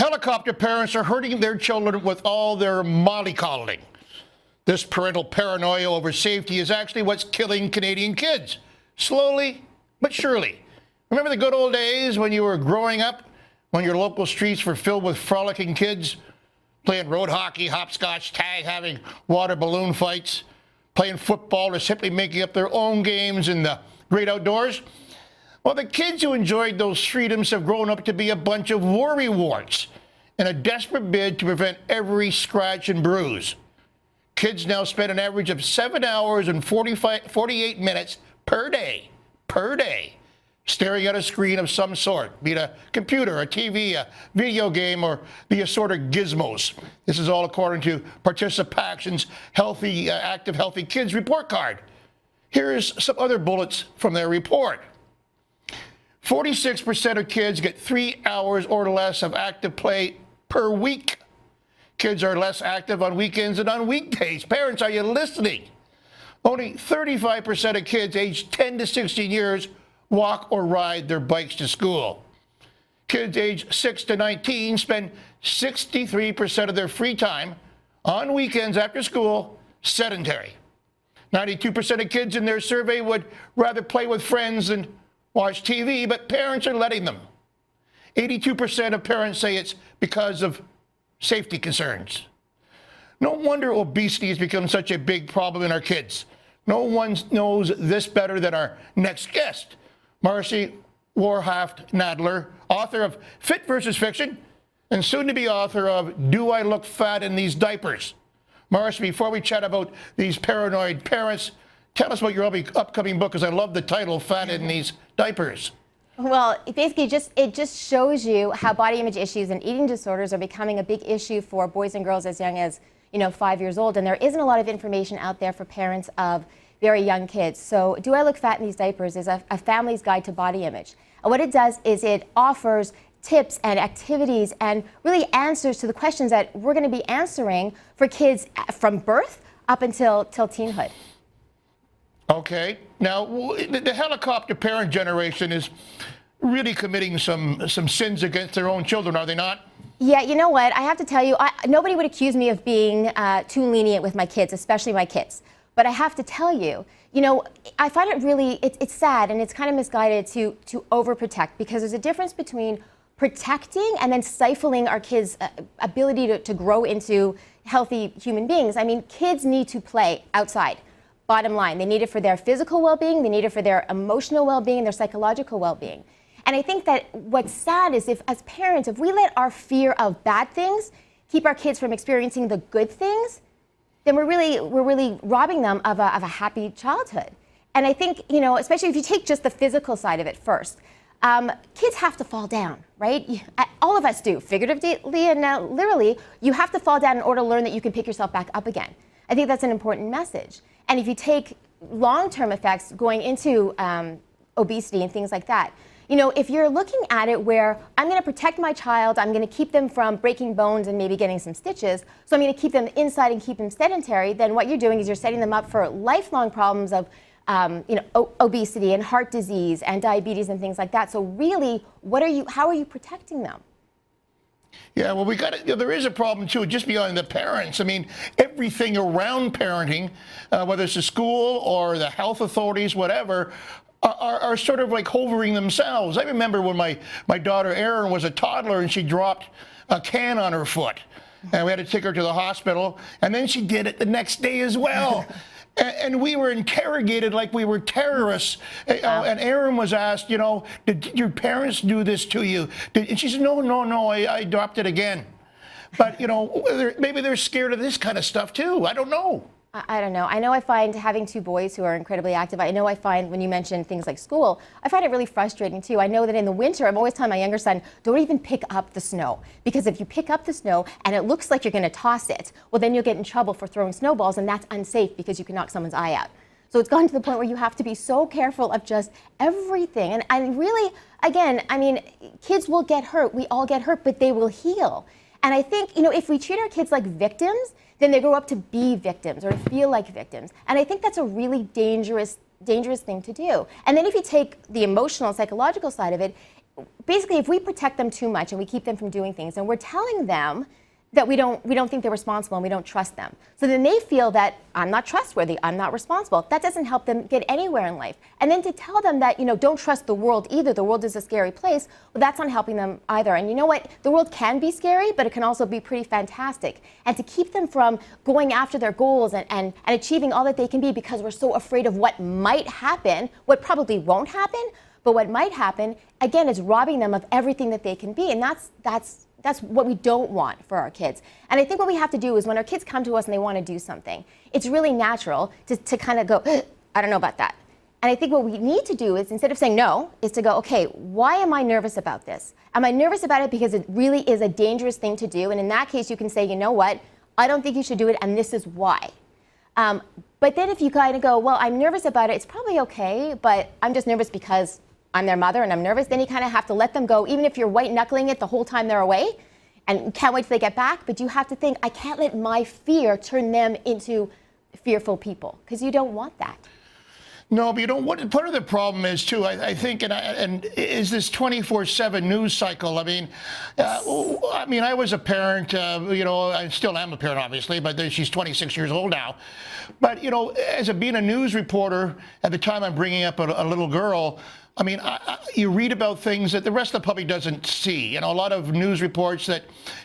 Helicopter parents are hurting their children with all their mollycoddling. This parental paranoia over safety is actually what's killing Canadian kids, slowly but surely. Remember the good old days when you were growing up, when your local streets were filled with frolicking kids, playing road hockey, hopscotch, tag, having water balloon fights, playing football, or simply making up their own games in the great outdoors? Well, the kids who enjoyed those freedoms have grown up to be a bunch of worrywarts in a desperate bid to prevent every scratch and bruise. Kids now spend an average of 7 hours and 48 minutes per day, staring at a screen of some sort, be it a computer, a TV, a video game, or the assorted gizmos. This is all according to Participaction's Active Healthy Kids report card. Here's some other bullets from their report. 46% of kids get 3 hours or less of active play per week. Kids are less active on weekends than on weekdays. Parents, are you listening? Only 35% of kids aged 10 to 16 years walk or ride their bikes to school. Kids aged 6 to 19 spend 63% of their free time on weekends after school sedentary. 92% of kids in their survey would rather play with friends than watch TV, but parents are letting them. 82% of parents say it's because of safety concerns. No wonder obesity has become such a big problem in our kids. No one knows this better than our next guest, Marci Warhaft-Nadler, author of Fit versus Fiction, and soon to be author of Do I Look Fat in These Diapers? Marci, before we chat about these paranoid parents, tell us about your upcoming book, because I love the title, Fat in These Diapers. Well, basically, it just shows you how body image issues and eating disorders are becoming a big issue for boys and girls as young as 5 years old, and there isn't a lot of information out there for parents of very young kids. So Do I Look Fat in These Diapers is a family's guide to body image. And what it does is it offers tips and activities and really answers to the questions that we're going to be answering for kids from birth up until teenhood. Okay. Now, the helicopter parent generation is really committing some sins against their own children, are they not? Yeah, you know what? I have to tell you, nobody would accuse me of being too lenient with my kids, especially my kids. But I have to tell you, I find it really, it's sad and it's kind of misguided to overprotect, because there's a difference between protecting and then stifling our kids' ability to grow into healthy human beings. I mean, kids need to play outside. Bottom line, they need it for their physical well-being, they need it for their emotional well-being, and their psychological well-being. And I think that what's sad is as parents, if we let our fear of bad things keep our kids from experiencing the good things, then we're really robbing them of a happy childhood. And I think, especially if you take just the physical side of it first, kids have to fall down, right? All of us do, figuratively and literally. You have to fall down in order to learn that you can pick yourself back up again. I think that's an important message. And if you take long-term effects going into obesity and things like that, if you're looking at it where I'm going to protect my child, I'm going to keep them from breaking bones and maybe getting some stitches, so I'm going to keep them inside and keep them sedentary, then what you're doing is you're setting them up for lifelong problems of obesity and heart disease and diabetes and things like that. So really, how are you protecting them? Yeah, well, there is a problem, too, just beyond the parents. I mean, everything around parenting, whether it's the school or the health authorities, whatever, are sort of like hovering themselves. I remember when my daughter Erin was a toddler and she dropped a can on her foot. And we had to take her to the hospital. And then she did it the next day as well. And we were interrogated like we were terrorists. And Erin was asked, did your parents do this to you? And she said, no, I dropped it again. But, maybe they're scared of this kind of stuff, too. I don't know. I don't know. I know I find having two boys who are incredibly active, I know I find when you mention things like school, I find it really frustrating too. I know that in the winter, I'm always telling my younger son, don't even pick up the snow. Because if you pick up the snow and it looks like you're going to toss it, well, then you'll get in trouble for throwing snowballs, and that's unsafe because you can knock someone's eye out. So it's gotten to the point where you have to be so careful of just everything. And really, again, I mean, kids will get hurt. We all get hurt, but they will heal. And I think, if we treat our kids like victims, then they grow up to be victims or to feel like victims. And I think that's a really dangerous thing to do. And then if you take the emotional and psychological side of it, basically, if we protect them too much and we keep them from doing things, and we're telling them that we don't think they're responsible and we don't trust them. So then they feel that I'm not trustworthy, I'm not responsible. That doesn't help them get anywhere in life. And then to tell them that, don't trust the world either, the world is a scary place, well, that's not helping them either. And you know what? The world can be scary, but it can also be pretty fantastic. And to keep them from going after their goals and achieving all that they can be because we're so afraid of what might happen, what probably won't happen, but what might happen, again, is robbing them of everything that they can be. And that's what we don't want for our kids. And I think what we have to do is when our kids come to us and they want to do something, it's really natural to kind of go, I don't know about that. And I think what we need to do is, instead of saying no, is to go, okay, why am I nervous about this? Am I nervous about it because it really is a dangerous thing to do? And in that case, you can say, you know what, I don't think you should do it, and this is why. But then if you kind of go, well, I'm nervous about it, it's probably okay, but I'm just nervous because I'm their mother and I'm nervous, then you kind of have to let them go, even if you're white knuckling it the whole time they're away and can't wait till they get back. But you have to think, I can't let my fear turn them into fearful people, because you don't want that. No, but what part of the problem is too, I think, and is this 24/7 news cycle. I was a parent, I still am a parent, obviously, but she's 26 years old now. But, as being a news reporter, at the time I'm bringing up a little girl, you read about things that the rest of the public doesn't see. A lot of news reports that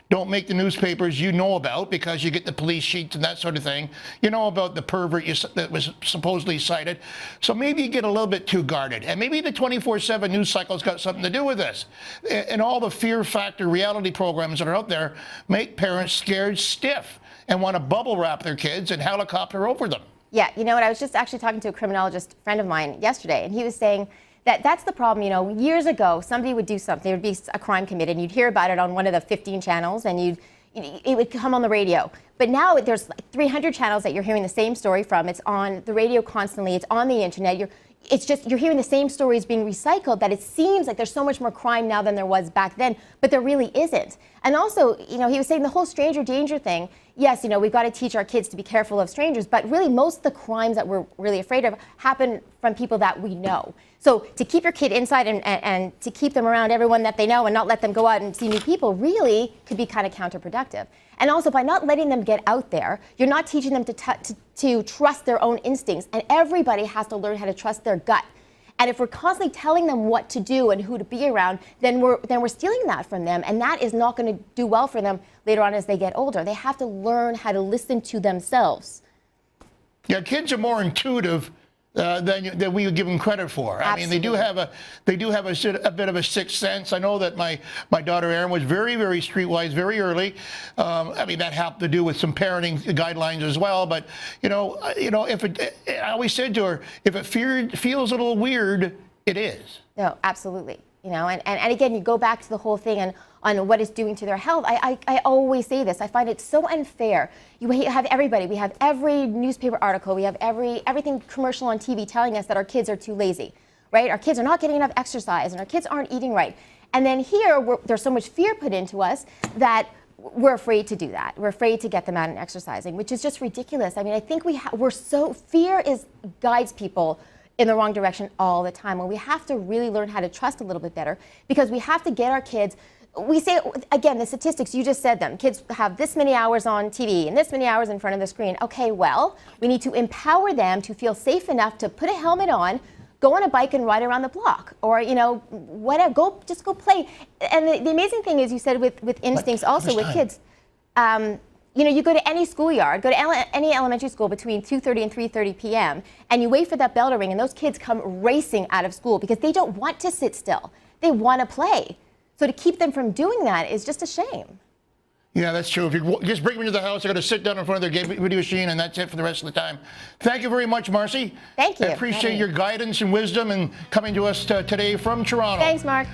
don't make the newspapers you know about because you get the police sheets and that sort of thing. You know about the pervert that was supposedly cited. So maybe you get a little bit too guarded. And maybe the 24/7 news cycle's got something to do with this. And all the fear factor reality programs that are out there make parents scared stiff and want to bubble wrap their kids and helicopter over them. Yeah, you know what? I was just actually talking to a criminologist friend of mine yesterday, and he was saying that's the problem. Years ago, somebody would do something, there would be a crime committed, and you'd hear about it on one of the 15 channels, and it would come on the radio. But now there's like 300 channels that you're hearing the same story from. It's on the radio constantly. It's on the internet. You're hearing the same stories being recycled, that it seems like there's so much more crime now than there was back then, but there really isn't. And also, he was saying the whole stranger danger thing. Yes, we've got to teach our kids to be careful of strangers, but really most of the crimes that we're really afraid of happen from people that we know. So to keep your kid inside and to keep them around everyone that they know and not let them go out and see new people really could be kind of counterproductive. And also, by not letting them get out there, you're not teaching them to trust their own instincts. And everybody has to learn how to trust their gut. And if we're constantly telling them what to do and who to be around, then we're stealing that from them. And that is not going to do well for them later on as they get older. They have to learn how to listen to themselves. Yeah, kids are more intuitive than we would give them credit for. Absolutely. They do have a bit of a sixth sense. I know that my daughter Erin was very, very streetwise very early. That had to do with some parenting guidelines as well. But I always said to her, if it feels a little weird, it is. No, absolutely. And again, you go back to the whole thing on what it's doing to their health. I always say this. I find it so unfair. You have everybody. We have every newspaper article. We have everything commercial on TV telling us that our kids are too lazy, right? Our kids are not getting enough exercise, and our kids aren't eating right. And then here, there's so much fear put into us that we're afraid to do that. We're afraid to get them out and exercising, which is just ridiculous. I think fear guides people in the wrong direction all the time. When we have to really learn how to trust a little bit better, because we have to get our kids. We say, again, the statistics, you just said them. Kids have this many hours on TV and this many hours in front of the screen. Okay, well, we need to empower them to feel safe enough to put a helmet on, go on a bike and ride around the block, or whatever. Just go play. And the amazing thing is, you said with instincts, also with kids. You go to any schoolyard, go to any elementary school between 2:30 and 3:30 p.m., and you wait for that bell to ring, and those kids come racing out of school because they don't want to sit still. They want to play. So to keep them from doing that is just a shame. Yeah, that's true. If you just bring them to the house, they're going to sit down in front of their video machine, and that's it for the rest of the time. Thank you very much, Marci. Thank you. I appreciate your guidance and wisdom and coming to us today from Toronto. Thanks, Mark.